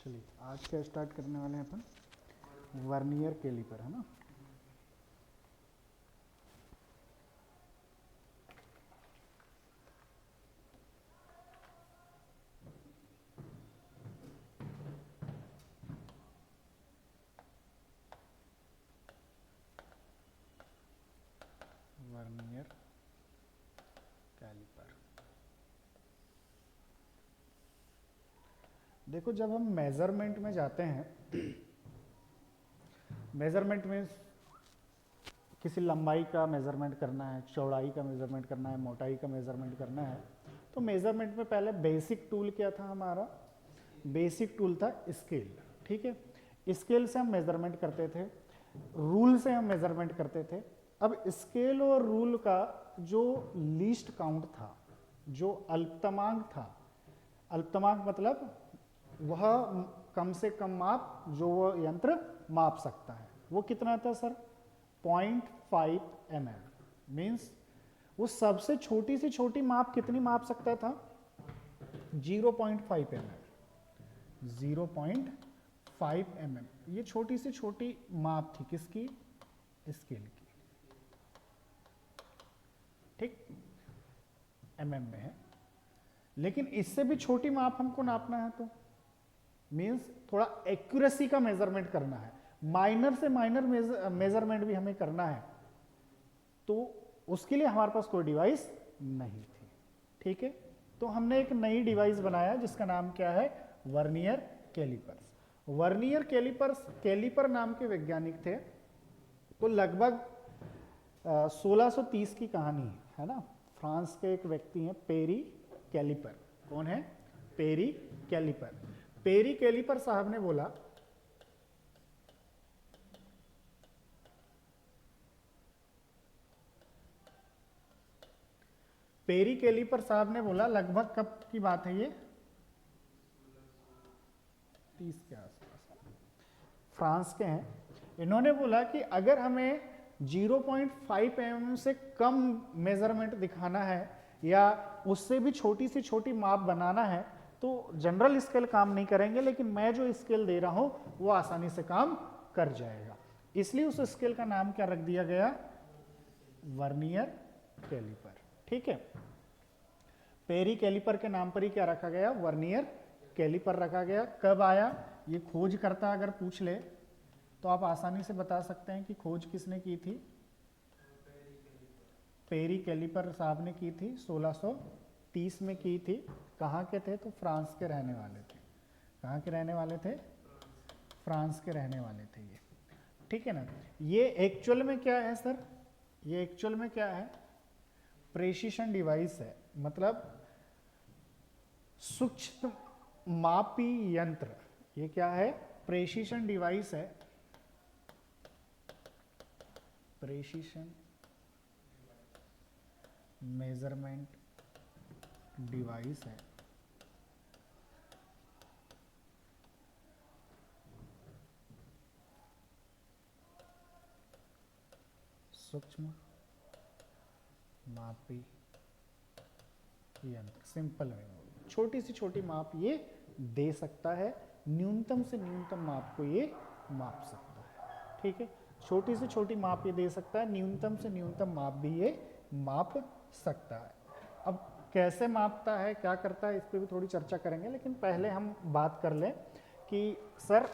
चलिए आज क्या स्टार्ट करने वाले हैं अपन, वर्नियर कैलिपर, है ना। Vernier caliper. देखो, जब हम मेजरमेंट में जाते हैं, मेजरमेंट में किसी लंबाई का मेजरमेंट करना है, चौड़ाई का मेजरमेंट करना है, मोटाई का मेजरमेंट करना है, तो मेजरमेंट में पहले बेसिक टूल क्या था हमारा? बेसिक टूल था स्केल। ठीक है, स्केल से हम मेजरमेंट करते थे, रूल से हम मेजरमेंट करते थे। अब स्केल और रूल का जो लीस्ट काउंट था, जो अल्पतमांक था, अल्पतमांक मतलब वह कम से कम माप जो वह यंत्र माप सकता है, वो कितना था सर? 0.5 mm। मीन्स वो सबसे छोटी से छोटी माप कितनी माप सकता था? 0.5 mm। 0.5 mm ये छोटी से छोटी माप थी, किसकी? स्केल की। ठीक, mm में है, लेकिन इससे भी छोटी माप हमको नापना है तो मीन्स थोड़ा एक्यूरेसी का मेजरमेंट करना है, माइनर से माइनर मेजरमेंट भी हमें करना है, तो उसके लिए हमारे पास कोई डिवाइस नहीं थी। ठीक है, तो हमने एक नई डिवाइस बनाया जिसका नाम क्या है? Vernier calipers. Vernier calipers, caliper नाम के वैज्ञानिक थे, तो लगभग 1630 की कहानी है ना। फ्रांस के एक व्यक्ति हैं पेरी कैलिपर। कौन है? Peri caliper. पेरी कैलिपर साहब ने बोला पेरी कैलिपर साहब ने बोला, लगभग कब की बात है ये? 30 के आसपास, फ्रांस के हैं। इन्होंने बोला कि अगर हमें 0.5 mm से कम मेजरमेंट दिखाना है या उससे भी छोटी से छोटी माप बनाना है तो जनरल स्केल काम नहीं करेंगे, लेकिन मैं जो स्केल दे रहा हूं वो आसानी से काम कर जाएगा। इसलिए उस स्केल का नाम क्या रख दिया गया? Vernier caliper. ठीक है, पेरी कैलिपर के नाम पर ही क्या रखा गया? वर्नियर कैलिपर रखा गया। कब आया? ये खोजकर्ता अगर पूछ ले तो आप आसानी से बता सकते हैं कि खोज किसने की थी? पेरी कैलिपर साहब ने की थी, 1630 में की थी। कहाँ के थे? तो फ्रांस के रहने वाले थे। कहाँ के रहने वाले थे? फ्रांस के रहने वाले थे ये। ठीक है ना। ये एक्चुअल में क्या है सर? ये एक्चुअल में क्या है? प्रेसिशन डिवाइस है, मतलब सूक्ष्म मापी यंत्र। ये क्या है? प्रेसिशन डिवाइस है, प्रेसिशन मेजरमेंट डिवाइस है। सूक्ष्म मापी यंत्र, सिंपल में छोटी से छोटी माप ये दे सकता है, न्यूनतम से न्यूनतम माप को ये माप सकता है। ठीक है, छोटी से छोटी माप ये दे सकता है, न्यूनतम से न्यूनतम माप भी ये माप सकता है। अब कैसे मापता है, क्या करता है, इस पर भी थोड़ी चर्चा करेंगे, लेकिन पहले हम बात कर लें कि सर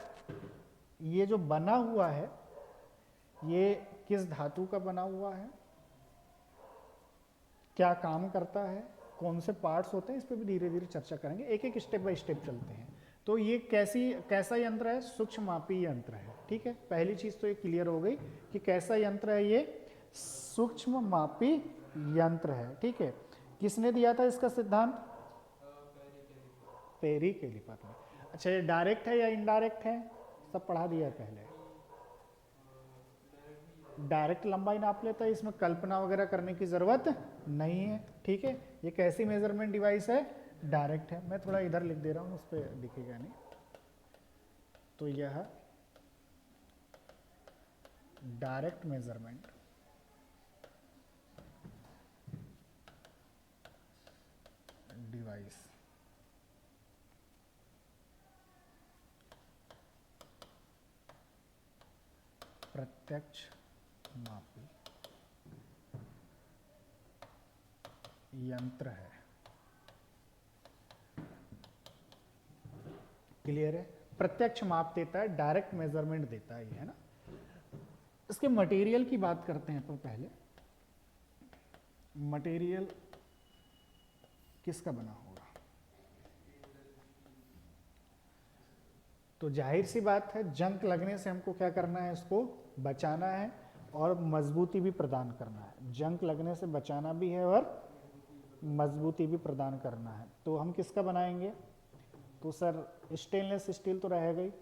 ये जो बना हुआ है ये किस धातु का बना हुआ है, क्या काम करता है, कौन से पार्ट्स होते हैं, इस पर भी धीरे धीरे चर्चा करेंगे, एक एक स्टेप बाय स्टेप चलते हैं। तो ये कैसा यंत्र है? सूक्ष्म मापी यंत्र है। ठीक है, पहली चीज तो ये क्लियर हो गई कि कैसा यंत्र है ये? सूक्ष्म मापी यंत्र है। ठीक है, किसने दिया था इसका सिद्धांत? पेरी कैलिपर ने। अच्छा, ये डायरेक्ट है या इनडायरेक्ट है? सब पढ़ा दिया है पहले। डायरेक्ट लंबाई नाप लेता है, इसमें कल्पना वगैरह करने की जरूरत नहीं है। ठीक है, ये कैसी मेजरमेंट डिवाइस है? डायरेक्ट है। मैं थोड़ा इधर लिख दे रहा हूं, उस पर दिखेगा नहीं। तो यह डायरेक्ट मेजरमेंट डिवाइस प्रत्यक्ष मापी यंत्र है। क्लियर है? प्रत्यक्ष माप देता है, डायरेक्ट मेजरमेंट देता है ये, है ना। इसके मटेरियल की बात करते हैं तो पहले मटेरियल किसका बना होगा? तो जाहिर सी बात है, जंग लगने से हमको क्या करना है, इसको बचाना है और मजबूती भी प्रदान करना है। जंग लगने से बचाना भी है और मजबूती भी प्रदान करना है। तो हम किसका बनाएंगे? तो सर स्टेनलेस स्टील तो रहेगा ही,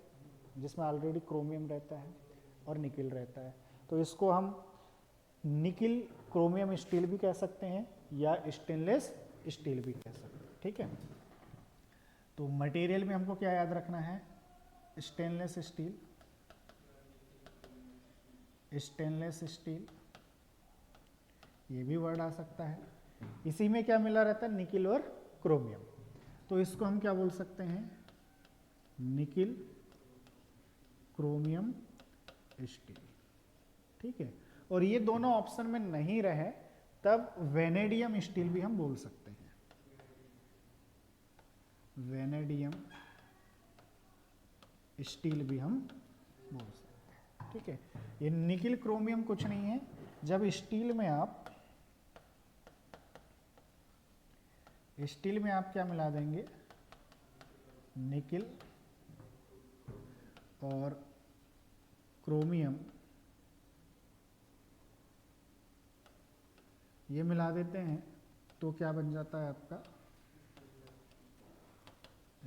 जिसमें ऑलरेडी क्रोमियम रहता है और निकिल रहता है। तो इसको हम निकिल क्रोमियम स्टील भी कह सकते हैं या स्टेनलेस स्टील भी कह सकते हैं, ठीक है। तो मटेरियल में हमको क्या याद रखना है? स्टेनलेस स्टील, स्टेनलेस स्टील, ये भी वर्ड आ सकता है। इसी में क्या मिला रहता है? निकिल और क्रोमियम। तो इसको हम क्या बोल सकते हैं? निकिल क्रोमियम स्टील, ठीक है। और ये दोनों ऑप्शन में नहीं रहे तब वेनेडियम स्टील भी हम बोल सकते हैं। वेनेडियम स्टील भी हम बोल सकते हैं, ठीक है। ये निकिल क्रोमियम कुछ नहीं है। जब स्टील में आप क्या मिला देंगे? निकिल और क्रोमियम ये मिला देते हैं तो क्या बन जाता है आपका?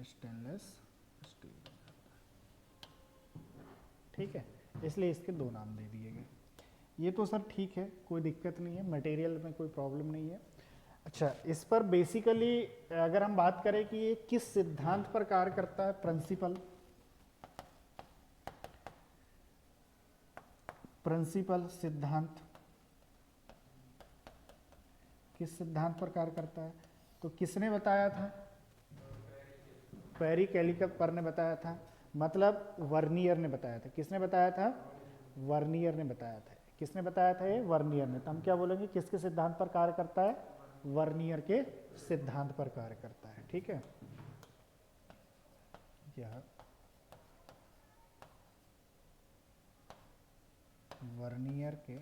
स्टेनलेस स्टील, ठीक है। इसलिए इसके दो नाम दे दिए गए। ये तो सर ठीक है, कोई दिक्कत नहीं है, मटेरियल में कोई प्रॉब्लम नहीं है। अच्छा, इस पर बेसिकली अगर हम बात करें कि ये किस सिद्धांत पर कार्य करता है, प्रिंसिपल सिद्धांत किस सिद्धांत पर कार्य करता है? तो किसने बताया था? पेरी कैलिपर ने बताया था, मतलब वर्नियर ने बताया था। किसने बताया था? वर्नियर ने बताया था। किसने बताया था? ये वर्नियर ने। तो हम क्या बोलेंगे? किसके सिद्धांत पर कार्य करता है? वर्नियर के सिद्धांत पर कार्य करता है, ठीक है। यह वर्नियर के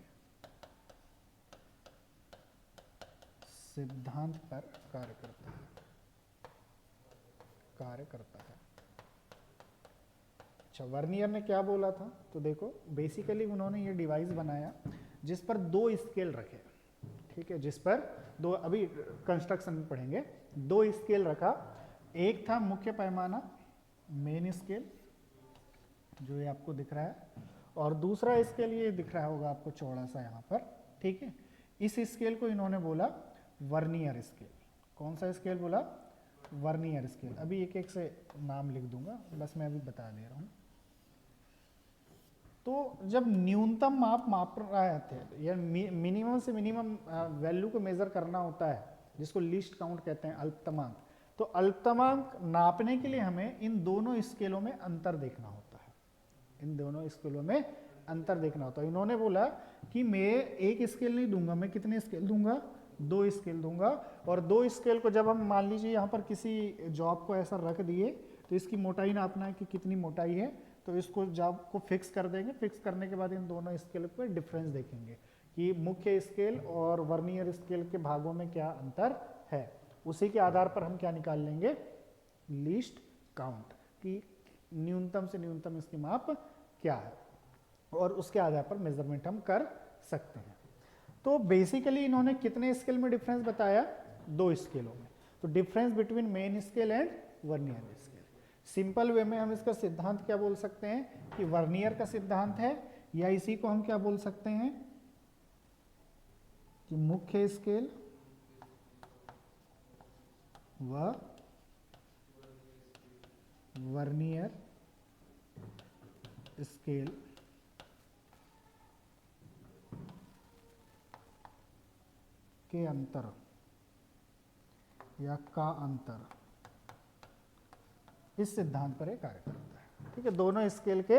सिद्धांत पर कार्य करता है। अच्छा, वर्नियर ने क्या बोला था? तो देखो, बेसिकली उन्होंने ये डिवाइस बनाया जिस पर दो स्केल रखे, ठीक है। जिस पर दो, अभी कंस्ट्रक्शन में पढ़ेंगे, दो स्केल रखा। एक था मुख्य पैमाना, मेन स्केल, जो ये आपको दिख रहा है, और दूसरा स्केल ये दिख रहा होगा आपको चौड़ा सा यहाँ पर, ठीक है। इस स्केल को इन्होंने बोला वर्नियर स्केल। कौन सा स्केल बोला? Vernier scale. अभी एक एक से नाम लिख दूंगा, बस मैं अभी बता दे रहा हूँ। तो जब न्यूनतम माप रहे थे या मिनिमम से मिनिमम वैल्यू को मेजर करना होता है, जिसको लीस्ट काउंट कहते हैं, अल्पतमांक। तो अल्पतमांक नापने के लिए हमें इन दोनों स्केलों में अंतर देखना होता है। इन दोनों स्केलों में अंतर देखना होता है। इन्होंने बोला कि मैं एक स्केल नहीं दूंगा, मैं कितने स्केल दूंगा? दो स्केल दूंगा। और दो स्केल को जब हम मान लीजिए यहाँ पर किसी जॉब को ऐसा रख दिए, तो इसकी मोटाई नापना है कि कितनी मोटाई है, तो इसको जॉब को फिक्स कर देंगे। फिक्स करने के बाद इन दोनों स्केल पे डिफरेंस देखेंगे कि मुख्य स्केल और वर्नियर स्केल के भागों में क्या अंतर है। उसी के आधार पर हम क्या निकाल लेंगे? लीस्ट काउंट, कि न्यूनतम से न्यूनतम इसकी माप क्या है, और उसके आधार पर मेजरमेंट हम कर सकते हैं। तो बेसिकली इन्होंने कितने स्केल में डिफरेंस बताया? दो स्केलों में। तो difference between main scale and vernier scale. Simple way में हम इसका सिद्धांत क्या बोल सकते हैं कि वर्नियर का सिद्धांत है, या इसी को हम क्या बोल सकते हैं कि मुख्य स्केल व वर्नियर स्केल के अंतर या का अंतर इस सिद्धांत पर ये कार्य करता है, ठीक है। दोनों स्केल के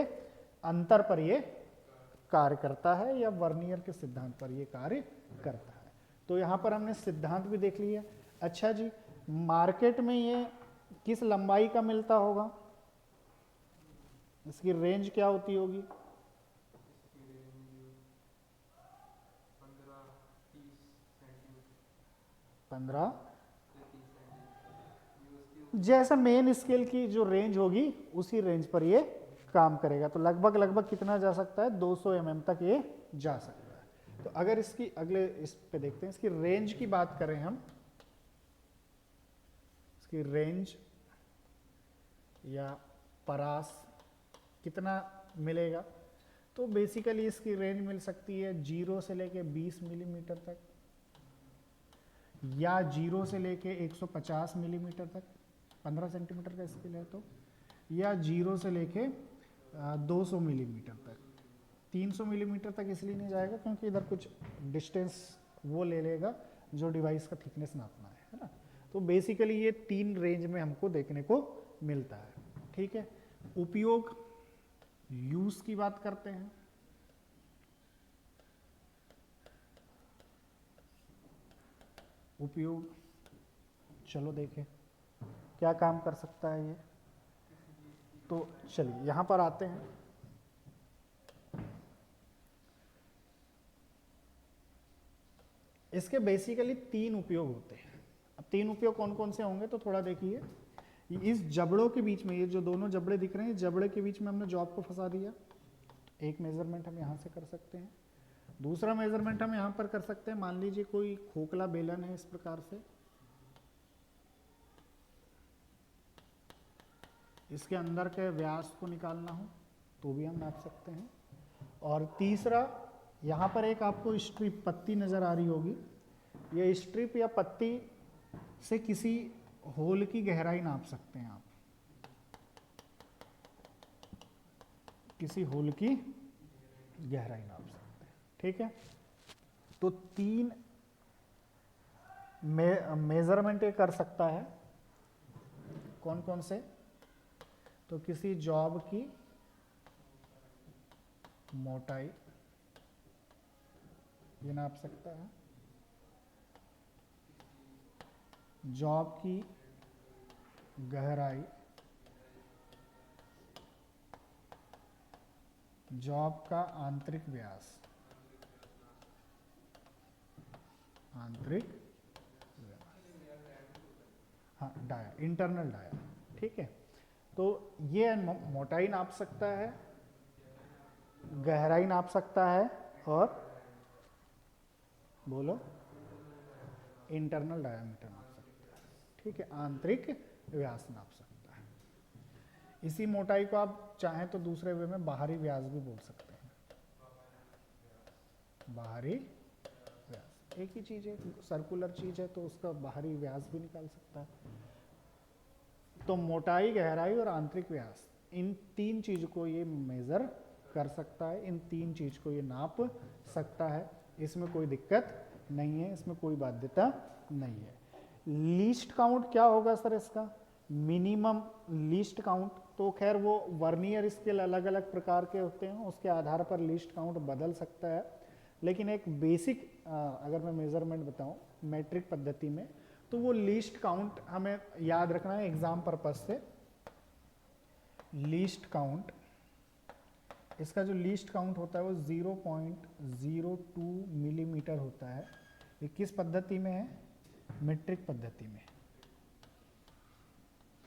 अंतर पर ये कार्य करता है या वर्नियर के सिद्धांत पर ये कार्य करता है। तो यहाँ पर हमने सिद्धांत भी देख लिया। अच्छा जी, मार्केट में ये किस लंबाई का मिलता होगा, इसकी रेंज क्या होती होगी? 15 जैसा मेन स्केल की जो रेंज होगी उसी रेंज पर ये काम करेगा। तो लगभग लगभग कितना जा सकता है, 200 mm तक ये जा सकता है। तो अगर इसकी अगले इस पे देखते हैं, इसकी रेंज की बात करें हम, इसकी रेंज या परास कितना मिलेगा, तो बेसिकली इसकी रेंज मिल सकती है 0 से लेके 20 मिलीमीटर तक, या 0 से लेके 150 मिलीमीटर तक, 15 सेंटीमीटर का स्केल है तो, या 0 से लेके 200 मिलीमीटर तक। 300 मिलीमीटर तक इसलिए नहीं जाएगा क्योंकि इधर कुछ डिस्टेंस वो ले लेगा जो डिवाइस का थिकनेस नापना है ना। तो बेसिकली ये 3 रेंज में हमको देखने को मिलता है। ठीक है, उपयोग यूज की बात करते हैं। उपयोग चलो देखें क्या काम कर सकता है ये। तो चलिए यहां पर आते हैं। इसके बेसिकली 3 उपयोग होते हैं। अब 3 उपयोग कौन कौन से होंगे तो थोड़ा देखिए। इस जबड़ों के बीच में, ये जो दोनों जबड़े दिख रहे हैं, जबड़े के बीच में हमने जॉब को फंसा दिया। एक मेजरमेंट हम यहां से कर सकते हैं, दूसरा मेजरमेंट हम यहां पर कर सकते हैं। मान लीजिए कोई खोखला बेलन है इस प्रकार से, इसके अंदर के व्यास को निकालना हो तो भी हम नाप सकते हैं। और तीसरा, यहाँ पर एक आपको स्ट्रिप पत्ती नज़र आ रही होगी, ये स्ट्रिप या पत्ती से किसी होल की गहराई नाप सकते हैं आप, किसी होल की गहराई नाप सकते हैं। ठीक है, तो 3 मेजरमेंट ये कर सकता है। कौन कौन से? तो किसी जॉब की मोटाई ये नाप सकता है, जॉब की गहराई, जॉब का आंतरिक व्यास, आंतरिक व्यास, हाँ डाया, इंटरनल डाया। ठीक है, तो ये मोटाई नाप सकता है, गहराई नाप सकता है, और बोलो इंटरनल डायामीटर नाप सकता है। ठीक है, आंतरिक व्यास नाप सकता है। इसी मोटाई को आप चाहें तो दूसरे वे में बाहरी व्यास भी बोल सकते हैं। बाहरी व्यास एक ही चीज है, सर्कुलर चीज है तो उसका बाहरी व्यास भी निकाल सकता है। तो मोटाई, गहराई और आंतरिक व्यास, इन 3 चीज को ये मेजर कर सकता है, इन 3 चीज को ये नाप सकता है। इसमें कोई दिक्कत नहीं है, इसमें कोई बाध्यता नहीं है। लीस्ट काउंट क्या होगा सर इसका? मिनिमम लीस्ट काउंट, तो खैर वो वर्नियर स्केल अलग अलग प्रकार के होते हैं, उसके आधार पर लीस्ट काउंट बदल सकता है। लेकिन एक बेसिक अगर मैं मेजरमेंट बताऊं मैट्रिक पद्धति में, तो वो लीस्ट काउंट हमें याद रखना है एग्जाम पर्पस से। लीस्ट काउंट, इसका जो लीस्ट काउंट होता है वो 0.02 मिलीमीटर होता है। ये किस पद्धति में है? मीट्रिक पद्धति में,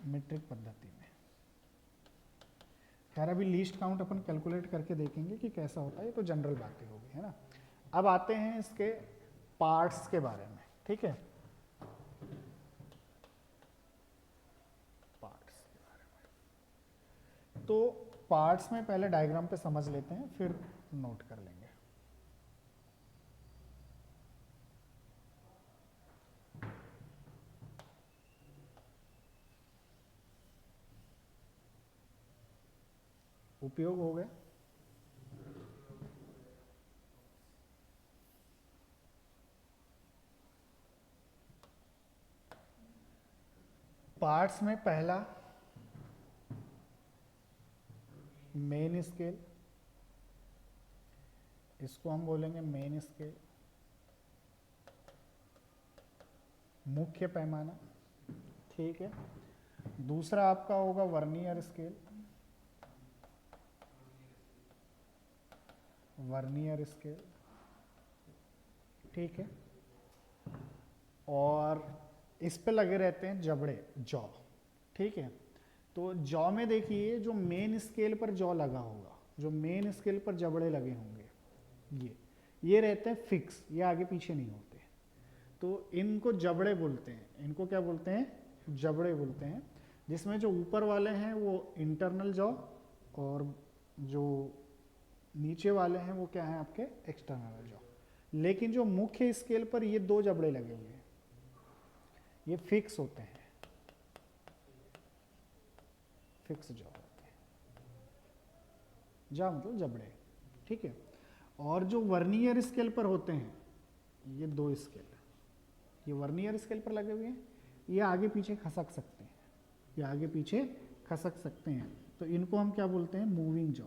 मीट्रिक पद्धति में। खैर अभी लीस्ट काउंट अपन कैलकुलेट करके देखेंगे कि कैसा होता है, ये तो जनरल बातें होगी, है ना। अब आते हैं इसके पार्ट्स के बारे में। ठीक है, पार्ट्स के बारे में, तो पार्ट्स में पहले डायग्राम पे समझ लेते हैं, फिर नोट कर लेंगे। उपयोग हो गए। पार्ट्स में पहला मेन स्केल, इसको हम बोलेंगे मेन स्केल, मुख्य पैमाना, ठीक है। दूसरा आपका होगा वर्नियर स्केल, वर्नियर स्केल, ठीक है। और इस पे लगे रहते हैं जबड़े, जॉ, ठीक है। तो जॉ में देखिए जो मेन स्केल पर जॉ लगा होगा, जो मेन स्केल पर जबड़े लगे होंगे, ये रहते हैं फिक्स, ये आगे पीछे नहीं होते। तो इनको जबड़े बोलते हैं, इनको क्या बोलते हैं? जबड़े बोलते हैं। जिसमें जो ऊपर वाले हैं वो इंटरनल जॉ, और जो नीचे वाले हैं वो क्या है आपके? External jaw. लेकिन जो मुख्य स्केल पर ये दो जबड़े लगे हुए हैं, ये फिक्स होते हैं, फिक्स जॉ होते हैं, जॉ मतलब जबड़े, ठीक है। और जो वर्नियर स्केल पर होते हैं, ये दो स्केल, ये वर्नियर स्केल पर लगे हुए हैं, ये आगे पीछे खसक सकते हैं, ये आगे पीछे खसक सकते हैं। तो इनको हम क्या बोलते हैं? Moving jaw,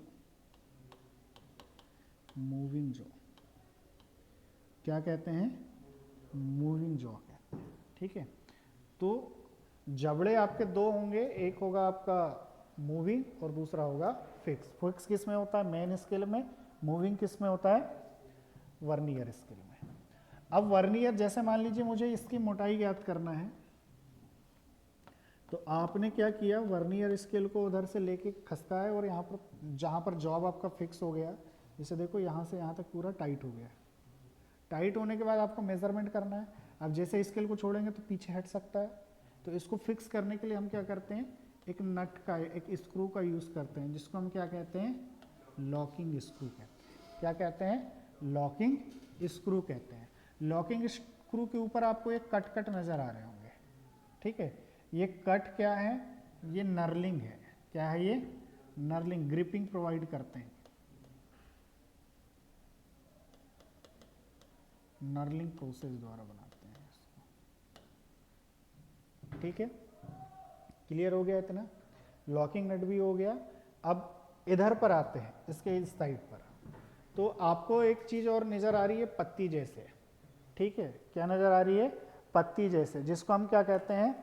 moving jaw. क्या कहते हैं? मूविंग जॉ कहते हैं, ठीक है। तो जबड़े आपके दो होंगे, एक होगा आपका मूविंग और दूसरा होगा फिक्स। फिक्स किस में होता है? मेन स्केल में। मूविंग किस में होता है? वर्नियर स्केल में। अब वर्नियर, जैसे मान लीजिए मुझे इसकी मोटाई ज्ञात करना है, तो आपने क्या किया? वर्नियर स्केल को उधर से लेके खसका है और यहाँ पर जहाँ पर जॉब आपका फिक्स हो गया, जैसे देखो यहाँ से यहाँ तक पूरा टाइट हो गया। टाइट होने के बाद आपको मेजरमेंट करना है। अब जैसे स्केल को छोड़ेंगे तो पीछे हट सकता है, तो इसको फिक्स करने के लिए हम क्या करते हैं? एक नट का, एक स्क्रू का यूज़ करते हैं, जिसको हम क्या कहते हैं? लॉकिंग स्क्रू कहते हैं। क्या कहते हैं? लॉकिंग स्क्रू कहते हैं। लॉकिंग स्क्रू के ऊपर आपको एक कट कट नज़र आ रहे होंगे, ठीक है। ये कट क्या है? ये नर्लिंग है। क्या है ये? नर्लिंग, ग्रिपिंग प्रोवाइड करते हैं, नर्लिंग प्रोसेस द्वारा बनाते हैं इसको, ठीक है। क्लियर हो गया इतना? लॉकिंग नट भी हो गया। अब इधर पर आते हैं, इसके इस साइड पर, तो आपको एक चीज़ और नज़र आ रही है, पत्ती जैसे, ठीक है। क्या नज़र आ रही है? पत्ती जैसे, जिसको हम क्या कहते हैं?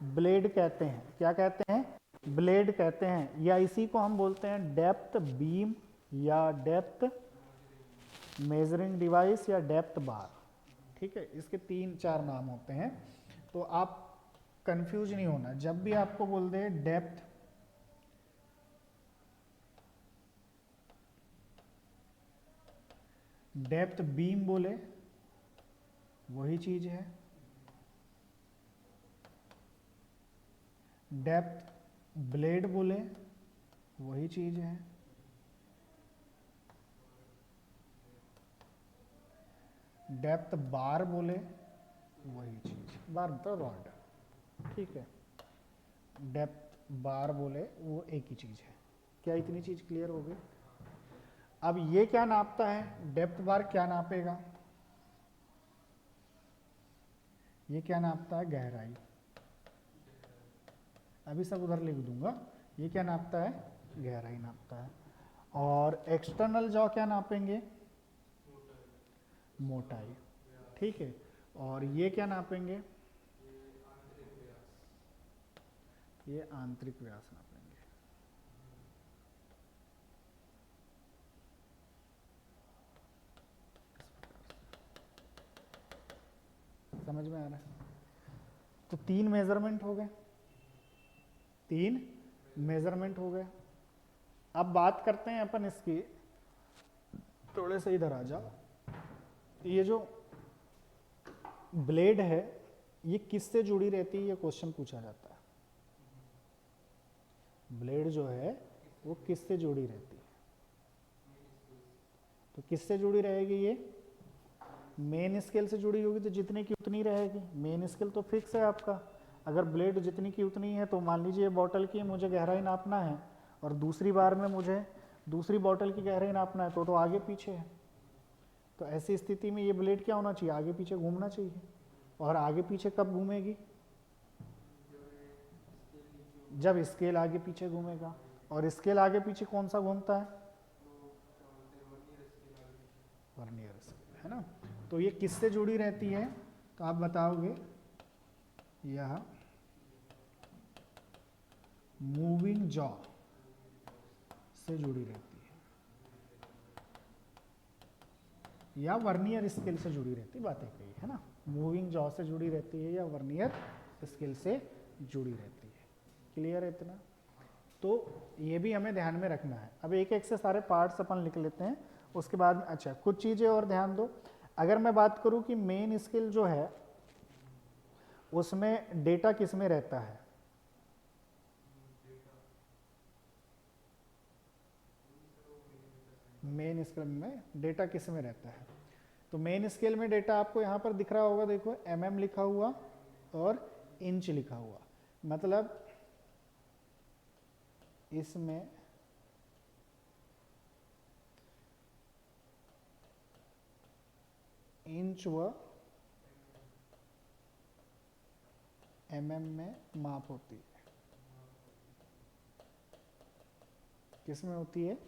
ब्लेड कहते हैं। क्या कहते हैं? ब्लेड कहते हैं। या इसी को हम बोलते हैं डेप्थ बीम, या डेप्थ मेजरिंग डिवाइस, या डेप्थ बार, ठीक है। इसके 3-4 नाम होते हैं, तो आप कंफ्यूज नहीं होना। जब भी आपको बोल दे डेप्थ, डेप्थ बीम बोले, वही चीज है। डेप्थ ब्लेड बोले, वही चीज है। डेप्थ बार बोले, वही चीज। बार मतलब रॉड, ठीक है। डेप्थ बार बोले, वो एक ही चीज है। क्या इतनी चीज क्लियर हो गई? अब ये क्या नापता है? डेप्थ बार क्या नापेगा? ये क्या नापता है? गहराई। अभी सब उधर लिख दूंगा। ये क्या नापता है? गहराई नापता है। और एक्सटर्नल जॉ क्या नापेंगे? मोटाई, ठीक है। और ये क्या नापेंगे? ये आंतरिक व्यास नापेंगे। समझ में आ रहा है? तो 3 मेजरमेंट हो गए, 3 मेजरमेंट हो गए। अब बात करते हैं अपन इसकी, थोड़े से इधर आ जाओ। ये जो ब्लेड है, ये किससे जुड़ी रहती है? ये क्वेश्चन पूछा जाता है। ब्लेड जो है वो किससे जुड़ी रहती है? तो किससे जुड़ी रहेगी? ये मेन स्केल से जुड़ी होगी, तो जितनी की उतनी रहेगी। मेन स्केल तो फिक्स है आपका। अगर ब्लेड जितनी की उतनी है, तो मान लीजिए बॉटल की मुझे गहराई नापना है, और दूसरी बार में मुझे दूसरी बॉटल की गहराई नापना है, तो आगे पीछे है। तो ऐसी स्थिति में ये ब्लेड क्या होना चाहिए? आगे पीछे घूमना चाहिए। और आगे पीछे कब घूमेगी? जब स्केल आगे पीछे घूमेगा। और स्केल आगे पीछे कौन सा घूमता है? वर्नियर स्केल, है ना। तो ये किससे जुड़ी रहती है, तो आप बताओगे यह मूविंग जॉ से जुड़ी रहती है या वर्नियर स्केल से जुड़ी रहती है, बातें कही है ना। मूविंग जॉ से जुड़ी रहती है या वर्नियर स्केल से जुड़ी रहती है। क्लियर है इतना। तो ये भी हमें ध्यान में रखना है। अब एक एक से सारे पार्ट्स अपन लिख लेते हैं, उसके बाद अच्छा कुछ चीज़ें और ध्यान दो। अगर मैं बात करूं कि मेन स्केल जो है उसमें डेटा किस में रहता है, मेन स्केल में डेटा किस में रहता है, तो मेन स्केल में डेटा आपको यहाँ पर दिख रहा होगा, देखो mm लिखा हुआ और इंच लिखा हुआ, मतलब इसमें इंच व mm में माप होती है। किस में होती है,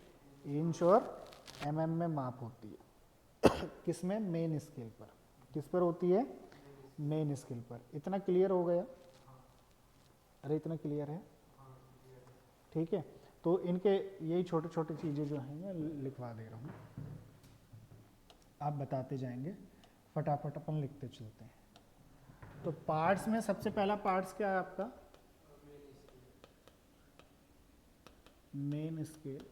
इंच और mm में माप होती है। किस में, मेन स्केल पर। किस पर होती है, मेन स्केल पर। इतना क्लियर हो गया, अरे इतना क्लियर है, ठीक है। तो इनके यही छोटे छोटे चीज़ें जो हैं मैं लिखवा दे रहा हूँ, आप बताते जाएंगे, फटाफट अपन लिखते चलते हैं। तो पार्ट्स में सबसे पहला पार्ट्स क्या है आपका, मेन स्केल,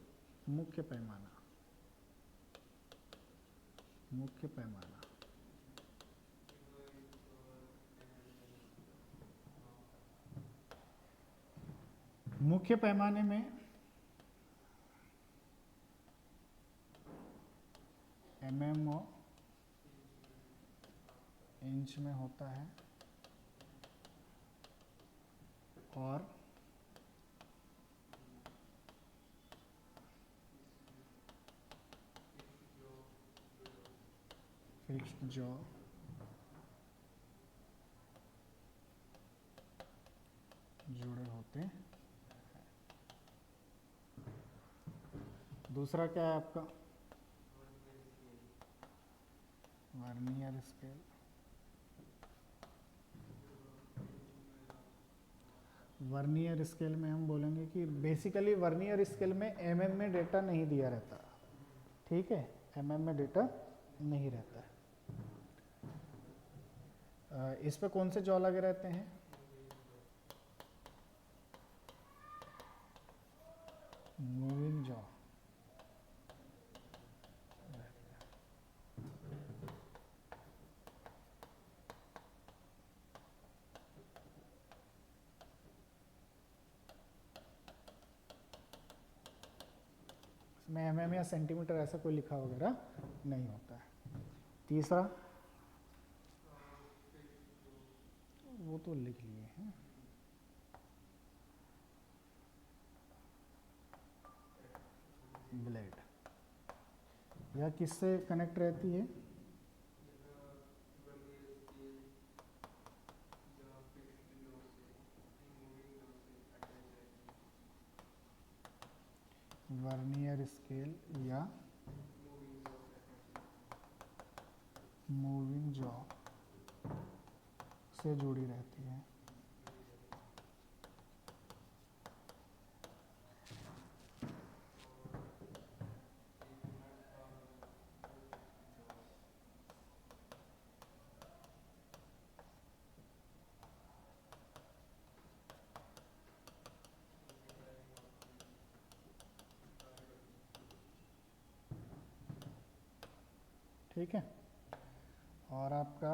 मुख्य पैमाना, मुख्य पैमाना। मुख्य पैमाने में mm और इंच में होता है और फिक्स्ड जॉ जुड़े होते हैं। दूसरा क्या है आपका, वर्नियर स्केल। वर्नियर स्केल में हम बोलेंगे कि बेसिकली वर्नियर स्केल में mm में डेटा नहीं दिया रहता, ठीक है, mm में डेटा नहीं रहता है। इस पे कौन से जॉ लगे रहते हैं, मूविंग जॉ। इसमें mm या सेंटीमीटर ऐसा कोई लिखा वगैरह नहीं होता है। तीसरा, वो तो लिख लिए हैं, ब्लेड, यह किससे कनेक्ट रहती है, वर्नियर स्केल या मूविंग जॉ से जुड़ी रहती है। ठीक है, और आपका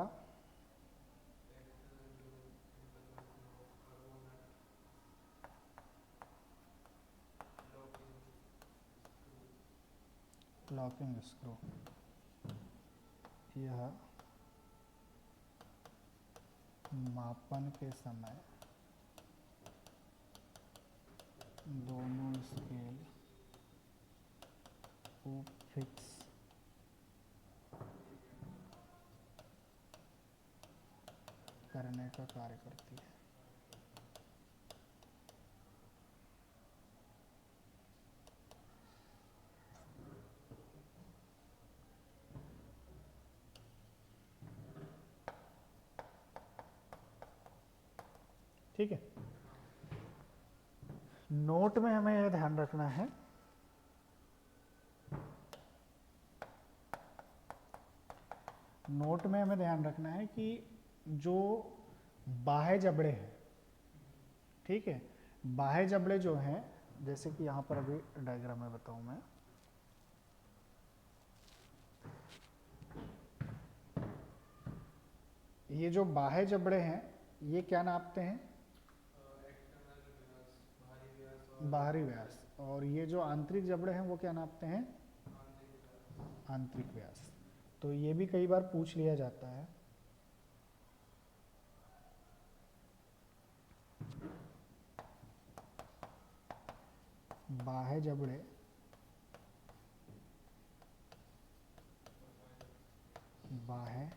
लॉकिंग स्क्रू, यह मापन के समय दोनों स्केल को फिक्स करने का कार्य करती है। ठीक है। नोट में हमें यह ध्यान रखना है नोट में हमें ध्यान रखना है कि जो बाह्य जबड़े हैं, ठीक है, बाह्य जबड़े जो हैं, जैसे कि यहां पर अभी डायग्राम में बताऊं मैं, ये जो बाह्य जबड़े हैं ये क्या नापते हैं? बाहरी व्यास। और ये जो आंतरिक जबड़े हैं वो क्या नापते हैं? आंतरिक व्यास। तो ये भी कई बार पूछ लिया जाता है। बाह्य जबड़े बाह्य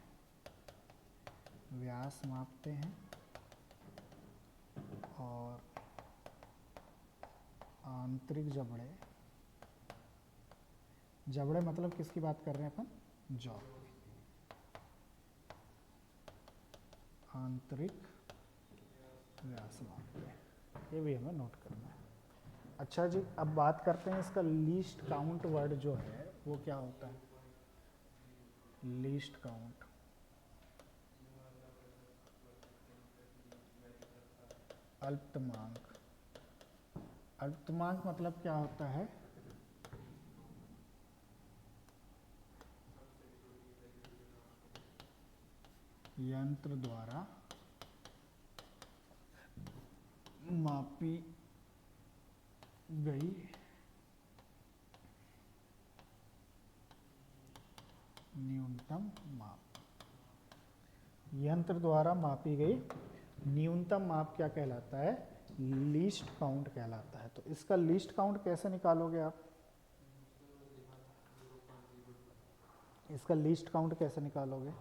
व्यास मापते हैं और आंतरिक जबड़े, जबड़े मतलब किसकी बात कर रहे हैं अपन? जॉ। आंतरिक व्यास मापते हैं, ये भी हमें नोट करना है। अच्छा जी, अब बात करते हैं इसका लीस्ट काउंट वर्ड जो है वो क्या होता है? लीस्ट काउंट, अल्पतमांक। अल्पतमांक मतलब क्या होता है? यंत्र द्वारा मापी गई न्यूनतम माप। यंत्र द्वारा मापी गई न्यूनतम माप क्या कहलाता है? लीस्ट काउंट कहलाता है। तो इसका लीस्ट काउंट कैसे निकालोगे आप? इसका लीस्ट काउंट कैसे निकालोगे?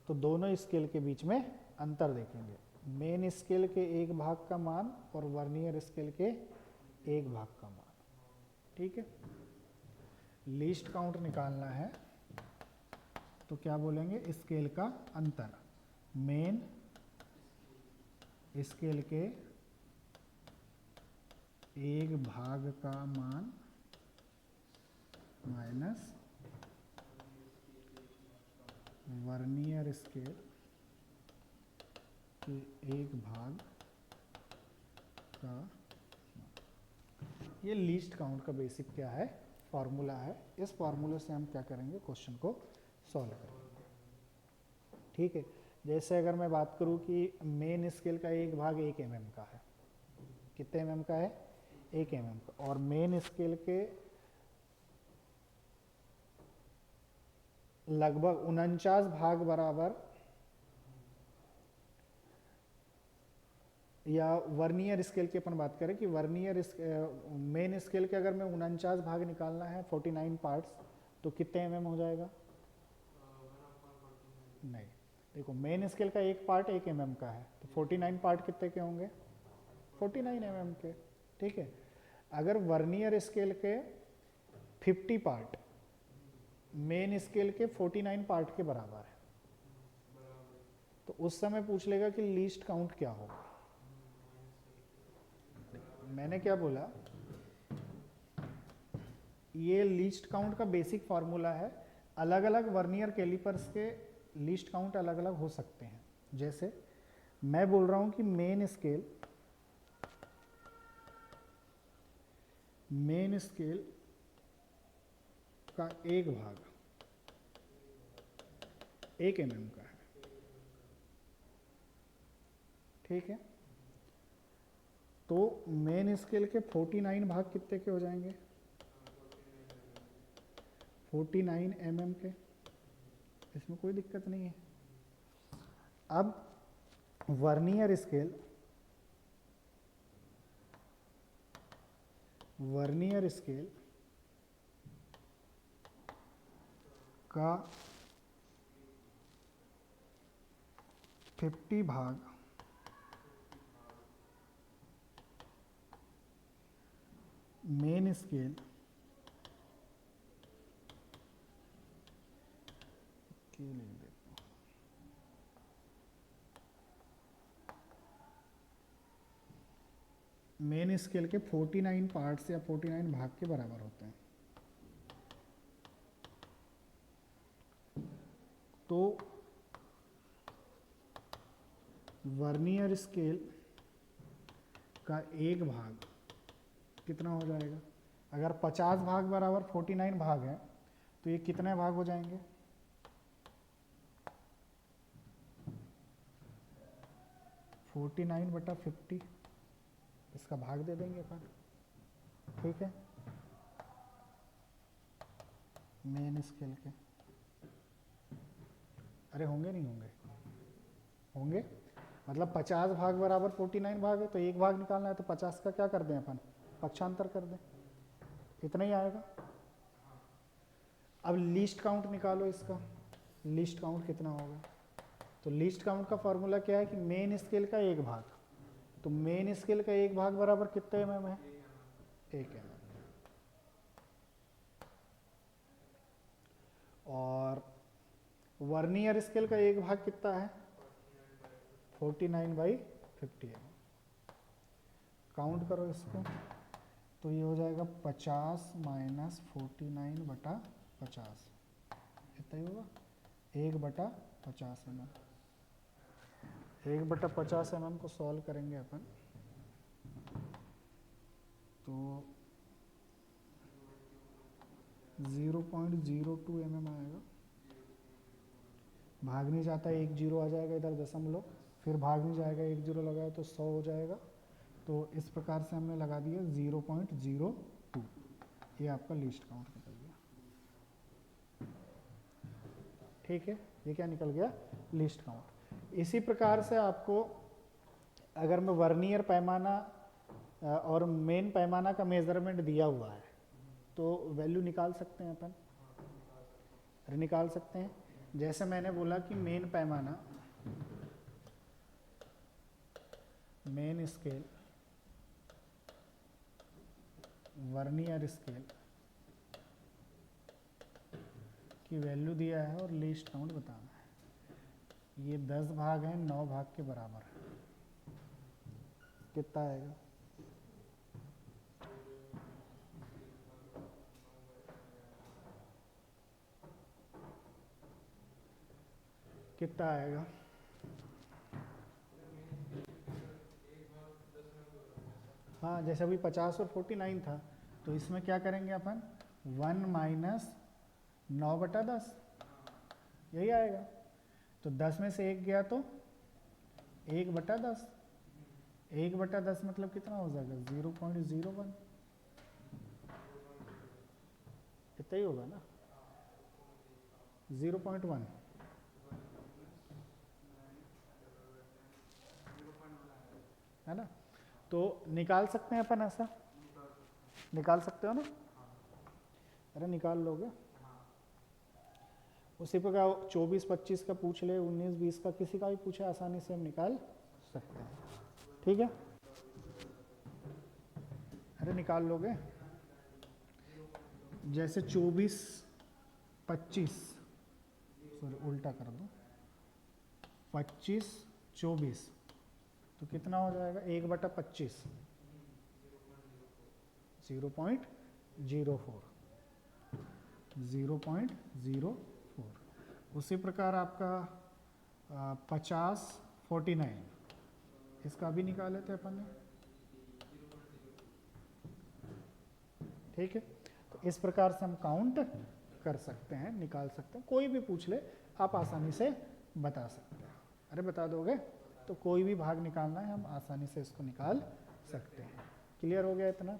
तो दोनों स्केल के बीच में अंतर देखेंगे। मेन स्केल के एक भाग का मान और वर्नियर स्केल के एक भाग का मान, ठीक है। लीस्ट काउंट निकालना है तो क्या बोलेंगे? स्केल का अंतर, मेन स्केल के एक भाग का मान माइनस वर्नियर स्केल के एक भाग का। ये लीस्ट काउंट का बेसिक क्या है? फॉर्मूला है। इस फॉर्मूले से हम क्या करेंगे? क्वेश्चन को सॉल्व करेंगे, ठीक है। जैसे अगर मैं बात करूं कि मेन स्केल का एक भाग 1 mm का है, कितने mm का है? 1 mm का, और मेन स्केल के लगभग 49 भाग बराबर, या वर्नियर स्केल की अपन बात करें कि वर्नियर मेन स्केल के अगर मैं 49 भाग निकालना है, 49 पार्ट्स, तो कितने mm हो जाएगा? नहीं, देखो मेन स्केल का एक पार्ट 1 mm का है, तो 49 पार्ट कितने के होंगे? 49 mm के, ठीक है। अगर वर्नियर स्केल के 50 पार्ट मेन स्केल के 49 पार्ट के बराबर है, तो उस समय पूछ लेगा कि लीस्ट काउंट क्या होगा। मैंने क्या बोला? ये लीस्ट काउंट का बेसिक फॉर्मूला है। अलग अलग वर्नियर कैलिपर्स के लीस्ट काउंट अलग अलग हो सकते हैं। जैसे मैं बोल रहा हूं कि मेन स्केल का एक भाग 1 mm का है, ठीक है। तो मेन स्केल के 49 भाग कितने के हो जाएंगे? 49 mm के, इसमें कोई दिक्कत नहीं है। अब वर्नियर स्केल का 50 भाग मेन स्केल के ले लेते हैं, मेन स्केल के 49 पार्ट्स या 49 भाग के बराबर होते हैं। तो वर्नियर स्केल का एक भाग कितना हो जाएगा? अगर 50 भाग बराबर 49 भाग है तो ये कितने भाग हो जाएंगे? 49/50 इसका भाग दे देंगे अपन, ठीक है, मेन स्केल के। अरे होंगे नहीं होंगे? होंगे। मतलब 50 भाग बराबर 49 भाग है तो एक भाग निकालना है तो 50 का क्या कर दें अपन? पक्षांतर कर दें, इतना ही आएगा। अब लीस्ट काउंट निकालो इसका, लीस्ट काउंट कितना होगा? तो लीस्ट काउंट का फॉर्मूला क्या है कि मेन स्केल का एक भाग, तो मेन स्केल का एक भाग बराबर कितने एमएम है? 1 एमएम। और वर्नियर स्केल का एक भाग कितना है? 49/50 एमएम। काउंट करो इसको तो ये हो जाएगा 50 माइनस 49/50, इतना ही होगा, 1/50 एमएम। 1/50 एमएम को सॉल्व करेंगे अपन तो 0.02 एमएम आएगा। भाग नहीं जाता, 1 जीरो आ जाएगा इधर दशमलव, फिर भाग नहीं जाएगा, 1 जीरो लगाए तो 100 हो जाएगा। तो इस प्रकार से हमने लगा दिया 0.02, ये आपका लीस्ट काउंट निकल गया, ठीक है। ये क्या निकल गया? Least count. इसी प्रकार से आपको अगर मैं वर्नियर पैमाना और मेन पैमाना का मेजरमेंट दिया हुआ है तो वैल्यू निकाल सकते हैं अपन, अरे निकाल सकते हैं। जैसे मैंने बोला कि मेन पैमाना, मेन स्केल, वर्नियर स्केल की वैल्यू दिया है और लीस्ट काउंट बताना है। ये 10 भाग हैं 9 भाग के बराबर, कितना आएगा? कितना आएगा? हाँ, जैसे अभी 50 और 49 था तो इसमें क्या करेंगे अपन? 1 माइनस 9/10, यही आएगा। तो 10 में से 1 गया तो 1/10, 1/10 मतलब कितना हो जाएगा? 0.01, इतना ही होगा ना, 0.1, है ना। तो निकाल सकते हैं अपन, ऐसा निकाल सकते हो ना? अरे निकाल लोगे। उसी प्रकार 24-25 का पूछ ले, 19-20 का, किसी का भी पूछे आसानी से हम निकाल सकते हैं, ठीक है। अरे निकाल लोगे। जैसे 24-25, सॉरी उल्टा कर दो, 25-24 तो कितना हो जाएगा? 1/25, 0.04, 0.04। उसी प्रकार आपका 50-49 इसका भी निकाले थे अपन ने, ठीक है। तो इस प्रकार से हम काउंट कर सकते हैं, निकाल सकते हैं। कोई भी पूछ ले आप आसानी से बता सकते हैं। अरे बता दोगे तो कोई भी भाग निकालना है हम आसानी से इसको निकाल सकते हैं। क्लियर हो गया इतना?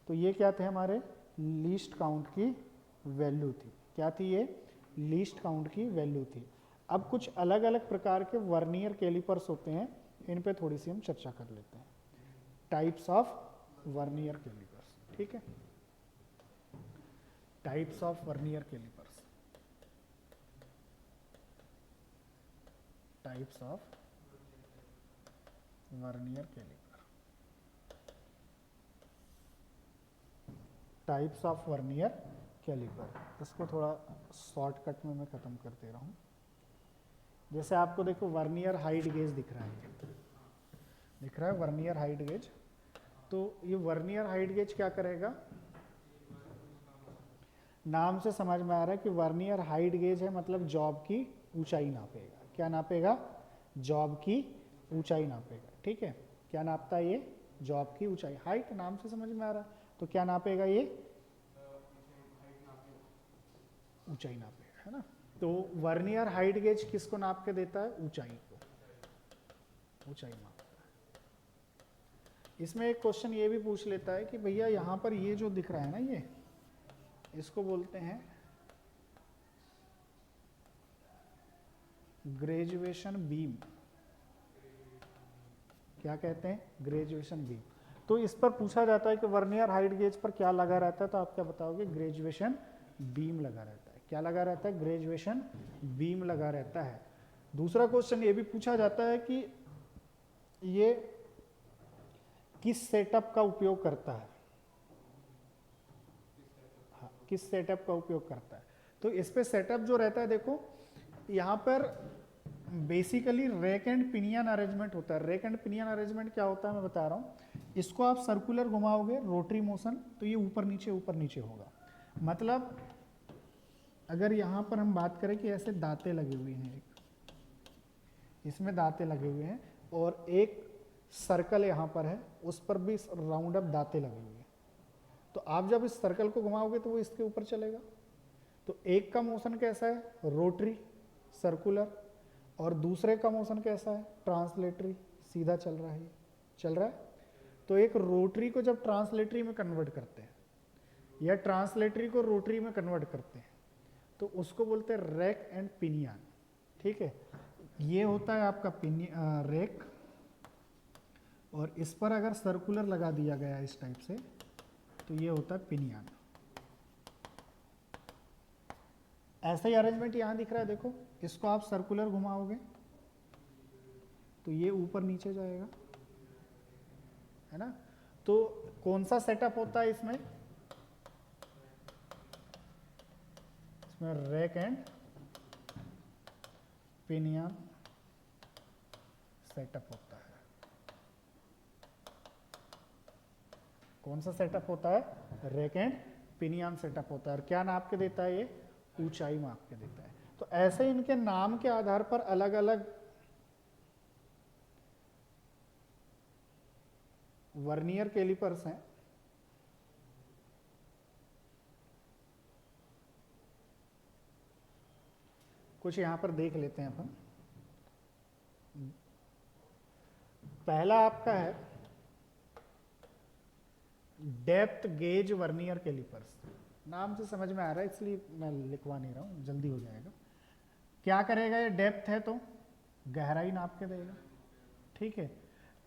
तो ये क्या थे? हमारे लीस्ट काउंट की वैल्यू थी। क्या थी ये? लीस्ट काउंट की वैल्यू थी। अब कुछ अलग अलग प्रकार के वर्नियर कैलिपर्स होते हैं, इन पे थोड़ी सी हम चर्चा कर लेते हैं। टाइप्स ऑफ वर्नियर कैलिपर्स, ठीक है। Types of vernier calipers, types of vernier caliper, types of vernier caliper. इसको थोड़ा शॉर्टकट में मैं ख़त्म कर दे रहा हूँ। जैसे आपको देखो वर्नियर हाइट गेज दिख रहा है, दिख रहा है वर्नियर हाइट गेज। तो ये वर्नियर हाइट गेज क्या करेगा, नाम से समझ में आ रहा है कि वर्नियर हाइट गेज है, मतलब जॉब की ऊंचाई नापेगा। क्या नापेगा, जॉब की ऊंचाई नापेगा। ठीक है, क्या नापता है ये, जॉब की ऊंचाई। हाइट नाम से समझ में आ रहा है, तो क्या नापेगा ये, ऊंचाई नापेगा, है ना। तो वर्नियर हाइट गेज किसको नाप के देता है, ऊंचाई को, ऊंचाई नापता है। इसमें एक क्वेश्चन ये भी पूछ लेता है कि भैया यहाँ पर ये जो दिख रहा है ना, ये इसको बोलते हैं ग्रेजुएशन बीम। क्या कहते हैं, ग्रेजुएशन बीम। तो इस पर पूछा जाता है कि वर्नियर हाइट गेज पर क्या लगा रहता है, तो आप क्या बताओगे, ग्रेजुएशन बीम लगा रहता है। क्या लगा रहता है, ग्रेजुएशन बीम लगा रहता है। दूसरा क्वेश्चन ये भी पूछा जाता है कि ये किस सेटअप का उपयोग करता है, हाँ, किस सेटअप का उपयोग करता है। तो इस पे सेटअप जो रहता है, देखो यहाँ पर basically rack and pinion arrangement होता है। रैक एंड पिनियन अरेंजमेंट क्या होता है मैं बता रहा हूँ। इसको आप सर्कुलर घुमाओगे, रोटरी मोशन, तो ये ऊपर नीचे होगा। मतलब अगर यहाँ पर हम बात करें कि ऐसे दांते लगे हुए हैं, एक इसमें दांते लगे हुए हैं और एक सर्कल यहाँ पर है, उस पर भी राउंड अप दांते लगे हुए हैं, तो आप जब इस सर्कल को घुमाओगे तो वो इसके ऊपर चलेगा। तो एक का मोशन कैसा है, रोटरी सर्कुलर, और दूसरे का मोशन कैसा है, ट्रांसलेटरी, सीधा चल रहा है, चल रहा है। तो एक रोटरी को जब ट्रांसलेटरी में कन्वर्ट करते हैं या ट्रांसलेटरी को रोटरी में कन्वर्ट करते हैं, तो उसको बोलते हैं रैक एंड पिनियन। ठीक है, ये होता है आपका रैक, और इस पर अगर सर्कुलर लगा दिया गया इस टाइप से, तो ये होता है पिनियन। ऐसा ही अरेंजमेंट यहाँ दिख रहा है, देखो इसको आप सर्कुलर घुमाओगे तो ये ऊपर नीचे जाएगा, है ना। तो कौन सा सेटअप होता है इसमें, रैक एंड पिनियन सेटअप होता है। कौन सा सेटअप होता है, रैक एंड पिनियन सेटअप होता है। और क्या नाप के देता है ये, ऊंचाई माप के देता है। तो ऐसे इनके नाम के आधार पर अलग अलग वर्नियर कैलिपर्स हैं। कुछ यहां पर देख लेते हैं अपन। पहला आपका है डेप्थ गेज वर्नियर कैलिपर्स। नाम से समझ में आ रहा है इसलिए मैं लिखवा नहीं रहा हूं, जल्दी हो जाएगा। क्या करेगा, ये डेप्थ है तो गहराई नाप के देगा। ठीक है,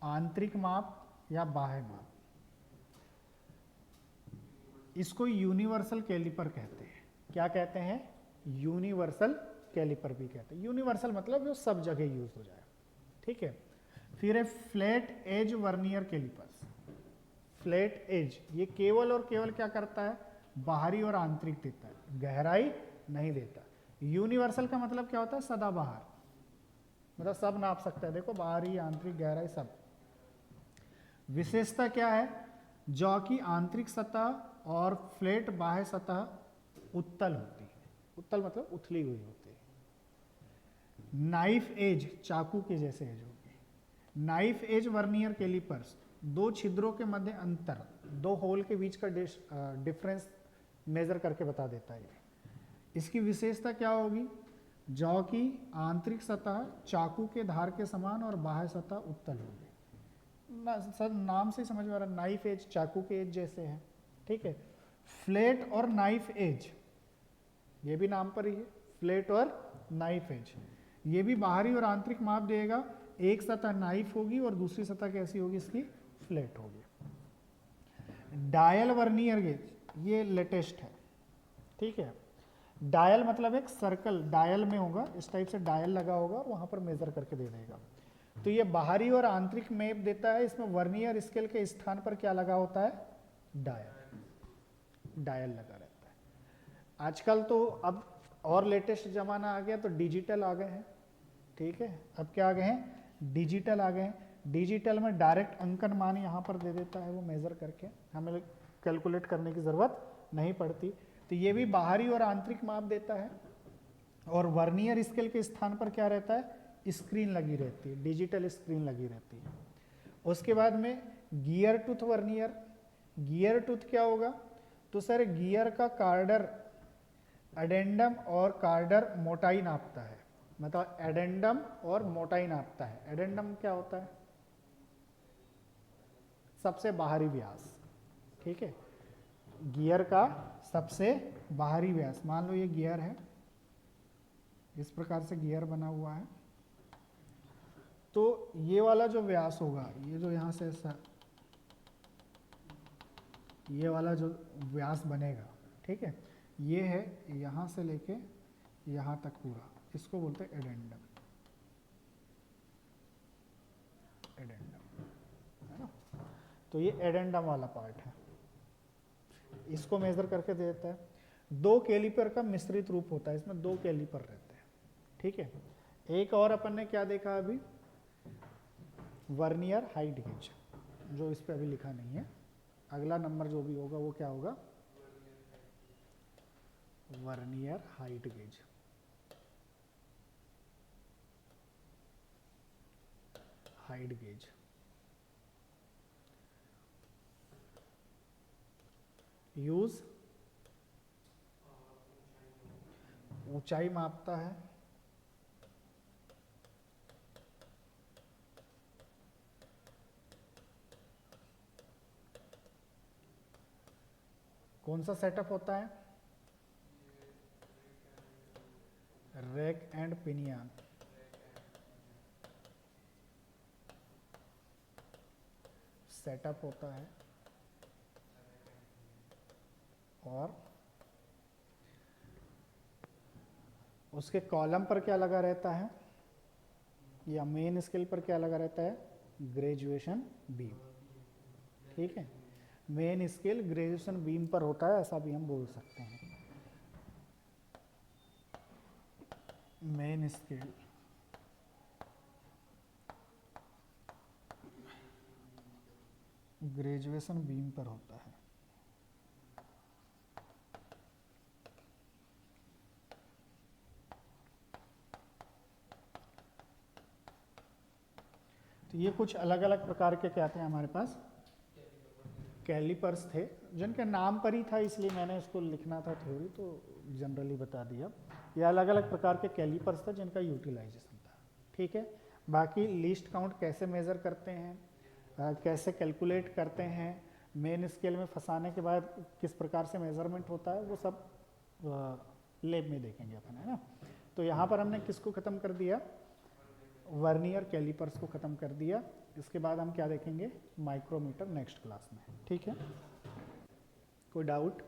आंतरिक माप या बाह्य माप, इसको यूनिवर्सल कैलिपर कहते हैं। क्या कहते हैं, यूनिवर्सल कैलिपर भी कहते हैं। यूनिवर्सल मतलब जो सब जगह यूज हो जाए। ठीक है, फिर है flat edge vernier calipers. Flat edge ये केवल और केवल क्या करता है, बाहरी और आंतरिक देता है, गहराई नहीं देता। यूनिवर्सल का मतलब क्या होता है, सदाबहार, मतलब सब नाप सकता है। देखो बाहरी आंतरिक गहराई सब। विशेषता क्या है, जौ की आंतरिक सतह और फ्लैट बाह्य सतह उत्तल होती है। उत्तल मतलब उथली हुई होती है। नाइफ एज चाकू के जैसे एज होगी। नाइफ एज वर्नियर कैलिपर्स दो छिद्रों के मध्य अंतर, दो होल के बीच का डिफरेंस मेजर करके बता देता है। इसकी विशेषता क्या होगी, जौ की आंतरिक सतह चाकू के धार के समान और बाह्य सतह उत्तल होगी। सर नाम से समझ में आ रहा है, नाइफ एज चाकू के एज जैसे है। ठीक है, फ्लैट और नाइफ एज ये भी नाम पर ही है, फ्लैट और नाइफ एज ये भी बाहरी और आंतरिक माप देगा। एक सतह नाइफ होगी और दूसरी सतह कैसी होगी, इसकी फ्लैट होगी। डायल वर्नियर गेज ये लेटेस्ट है। ठीक है, डायल मतलब एक सर्कल डायल में होगा, इस टाइप से डायल लगा होगा और वहां पर मेजर करके दे देगा। तो ये बाहरी और आंतरिक मैप देता है। इसमें वर्नियर स्केल के स्थान पर क्या लगा होता है, डायल, डायल लगा रहता है। आजकल तो अब और लेटेस्ट जमाना आ गया तो डिजिटल आ गए हैं। ठीक है, अब क्या आ गए हैं, डिजिटल आ गए हैं। डिजिटल में डायरेक्ट अंकन मान यहाँ पर दे देता है वो मेज़र करके, हमें कैलकुलेट करने की ज़रूरत नहीं पड़ती। तो ये भी बाहरी और आंतरिक माप देता है। और वर्नियर स्केल के स्थान पर क्या रहता है, स्क्रीन लगी रहती है, डिजिटल स्क्रीन लगी रहती है। उसके बाद में gear tooth vernier. Gear tooth क्या होगा, तो सर गियर का कार्डर एडेंडम और कार्डर मोटाई नापता है, मतलब एडेंडम और मोटाई नापता है। एडेंडम क्या होता है, सबसे बाहरी व्यास, ठीक है, गियर का सबसे बाहरी व्यास। मान लो ये गियर है, इस प्रकार से गियर बना हुआ है, तो ये वाला जो व्यास होगा, ये जो यहाँ से ये वाला जो व्यास बनेगा, ठीक है, ये है यहाँ से लेके यहाँ तक पूरा, इसको बोलते हैं एडेंडम। एडेंडम है ना, तो ये एडेंडम वाला पार्ट है, इसको मेजर करके दे देता है। 2 कैलिपर का मिश्रित रूप होता है, इसमें 2 कैलिपर रहते हैं, ठीक है। एक और अपन ने क्या देखा अभी, वर्नियर हाइट गेज, जो इस पे अभी लिखा नहीं है, अगला नंबर जो भी होगा वो क्या होगा, vernier height gauge. Height gauge use ऊंचाई मापता है, कौन सा सेटअप होता है, रैक एंड पिनियन। सेटअप होता है और उसके कॉलम पर क्या लगा रहता है, या मेन स्केल पर क्या लगा रहता है, ग्रेजुएशन बीम, ठीक है। मेन स्केल ग्रेजुएशन बीम पर होता है, ऐसा भी हम बोल सकते हैं। मेन स्केल ग्रेजुएशन बीम पर होता है। तो ये कुछ अलग अलग प्रकार के क्या थे हमारे पास, कैलिपर्स थे, जिनके नाम पर ही था इसलिए मैंने इसको लिखना था थ्योरी, तो जनरली बता दिया। ये अलग अलग प्रकार के कैलिपर्स थे जिनका यूटिलाइजेशन था, ठीक है। बाकी लीस्ट काउंट कैसे मेज़र करते हैं, कैसे कैलकुलेट करते हैं, मेन स्केल में फंसाने के बाद किस प्रकार से मेज़रमेंट होता है, वो सब लैब में देखेंगे अपन, है ना। तो यहाँ पर हमने किसको ख़त्म कर दिया, वर्नियर कैलिपर्स को ख़त्म कर दिया। इसके बाद हम क्या देखेंगे, माइक्रोमीटर नेक्स्ट क्लास में, ठीक है। कोई डाउट?